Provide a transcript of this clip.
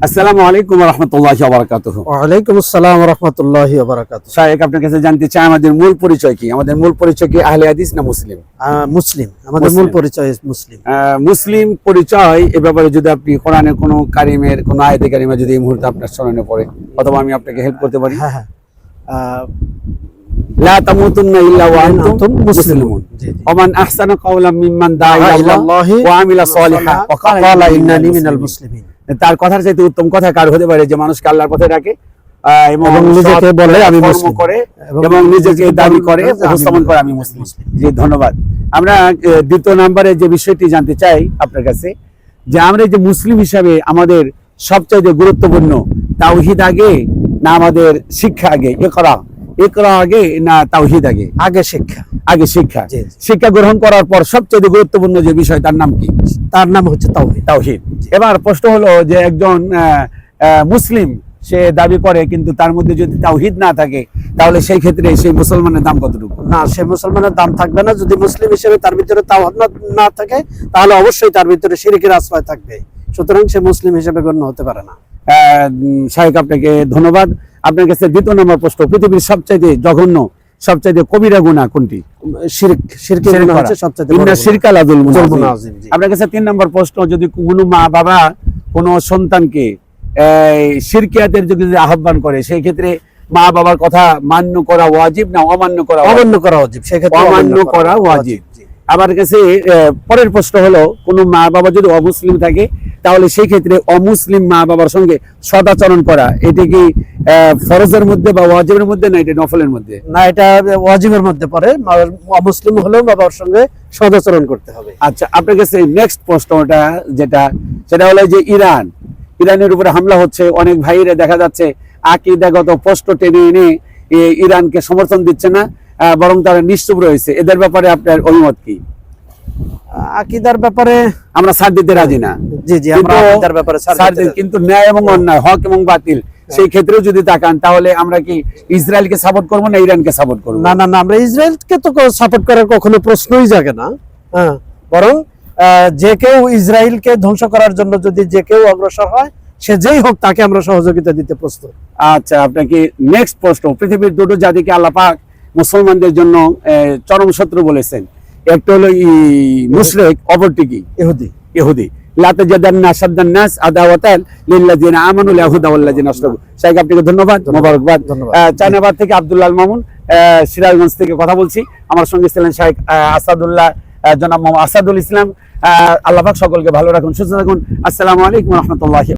আসসালামু আলাইকুম ওয়া রাহমাতুল্লাহি ওয়া বারাকাতুহু। ওয়া আলাইকুম আসসালাম ওয়া রাহমাতুল্লাহি ওয়া বারাকাতুহু। শায়েখ, আপনার কাছে জানতে চাই আমাদের মূল পরিচয় কি? আমাদের মূল পরিচয় কি আহলে হাদিস না মুসলিম? মুসলিম, আমাদের মূল পরিচয় মুসলিম। মুসলিম পরিচয় এ ব্যাপারে যদি আপনি কোরআনের কোন কারিমের কোন আয়াতে কারিমা যদি এই মুহূর্তে আপনার স্মরণে পড়ে অথবা আমি আপনাকে হেল্প করতে পারি। হ্যাঁ হ্যাঁ, লা তামুতুন্না ইল্লা ওয়া আনতুম মুসলিমুন ওয়া মান আহসানু কাওলাম মিম্মান দাআ ইলাল্লাহি ওয়া আমিলা সলিহান ওয়া ক্বালা ইন্নানি মিনাল মুসলিমিন। তার কথার চাইতে উত্তম কথা কার হতে পারে যে মানুষকে আল্লাহর পথে রাখে এবং নিজেকে বলে আমি মুসলিম করে এবং নিজেকে দাবি করে উপস্থাপন করে আমি মুসলিম। জি, ধন্যবাদ। আমরা দ্বিতীয় নম্বরে যে বিষয়টি জানতে চাই আপনার কাছে যে আমরা যে মুসলিম হিসাবে আমাদের সবচেয়ে গুরুত্বপূর্ণ তাওহীদ আগে না আমাদের শিক্ষা আগে? ইকরা আগে না তাওহীদ আগে? আগে শিক্ষা। আগে শিক্ষা। জি। শিক্ষা গ্রহণ করার পর সবচেয়ে গুরুত্বপূর্ণ যে বিষয় তার নাম কি? তার নাম হচ্ছে তাওহীদ। তাওহীদ। এবার প্রশ্ন হলো যে একজন মুসলিম সে দাবি করে কিন্তু তার মধ্যে যদি তাওহীদ না থাকে তাহলে সেই ক্ষেত্রে সেই মুসলমানের দাম কতটুকু? না, সে মুসলমানের দাম থাকবে না। যদি মুসলিম হিসেবে তার ভিতরে তাওহীদ না থাকে তাহলে অবশ্যই তার ভিতরে শিরকের আশ্রয় থাকবে। সুতরাং সে মুসলিম হিসেবে গণ্য হতে পারে না। শাহেক, আপনাকে ধন্যবাদ। আপনার কাছে দ্বিতীয় নম্বর প্রশ্ন, পৃথিবীর সবচাইতে জঘন্য সবচাইতে কবিরা গুনাহ কোনটি? শিরক। শিরকের গুনাহ হচ্ছে সবচেয়ে বড় ইন্না শিরকা লা যুলমুন আযীম। আযীম। আপনার কাছে 3 নম্বর প্রশ্ন, যদি কোনো মা বাবা কোনো সন্তানকে শিরকিয়াতের যদি আহ্বান করে সেই ক্ষেত্রে মা বাবার কথা মান্য করা ওয়াজিব না অমান্য করা? অমান্য করা ওয়াজিব। সেই ক্ষেত্রে অমান্য করা ওয়াজিব। আমার কাছে পরের প্রশ্ন হলো, কোন মা বাবা যদি অমুসলিম থাকে তাহলে সেই ক্ষেত্রে অমুসলিম মা বাবার সঙ্গে সদাচরণ করা এটা কি ফরজের মধ্যে বা ওয়াজিবের মধ্যে না এটা নফলের মধ্যে? না, এটা ওয়াজিবের মধ্যে পড়ে। অমুসলিম হলেও বাবার সঙ্গে সদাচরণ করতে হবে। আচ্ছা, আপনার কাছে নেক্সট প্রশ্নটা সেটা হলো যে ইরানের উপরে হামলা হচ্ছে, অনেক ভাইরা দেখা যাচ্ছে আকীদাগত প্রশ্ন টেনে এনে ইরানকে সমর্থন দিচ্ছে না, বরং তারা নিশ্চুপ রয়েছে। এদের ব্যাপারে আপনার অভিমত কি? আকীদার ব্যাপারে আমরা ছাড় দিতে রাজি না। জি জি, আমরা আকীদার ব্যাপারে ছাড় দিতে, কিন্তু ন্যায় এবং অন্যায়, হক এবং বাতিল সেই ক্ষেত্রেও যদি তাকান তাহলে আমরা কি ইসরায়েলকে সাপোর্ট করব না ইরানকে সাপোর্ট করব? না না না, আমরা ইসরায়েলকে তো সাপোর্ট করার কখনো প্রশ্নই জাগে না। হ্যাঁ, বরং যে কেউ ইসরায়েলকে ধ্বংস করার জন্য যদি যে কেউ অগ্রসর হয়, সে যেই হোক তাকে আমরা সহযোগিতা দিতে প্রস্তুত। আচ্ছা, আপনাকে নেক্সট প্রশ্ন, পৃথিবীর দুটো জাতিকে আল্লাহ পাক মুসলমানদের জন্য চরম শত্রু বলেছেন। একটা হলো মুশরিক, অপরটি কি? ইহুদি। লা তাজাদান্না আশাদ্দান নাস আদাওয়াতান লিল্লাযিনা আমানু ইয়াহুদা ওয়াল্লাযিনা আশরাকু। শাইখ, আপনাকে ধন্যবাদ, মোবারকবাদ। চায়নাবাদ থেকে আব্দুল্লাহ আল মামুন, সিরাজগঞ্জ থেকে কথা বলছি। আমার সঙ্গে ছিলেন শাইখ আসাদুল্লাহ, জনাব মোহাম্মদ আসাদুল ইসলাম। আল্লাহ পাক সকলকে ভালো রাখুন, সুস্থ থাকুন। আসসালামু আলাইকুম ওয়া রাহমাতুল্লাহি।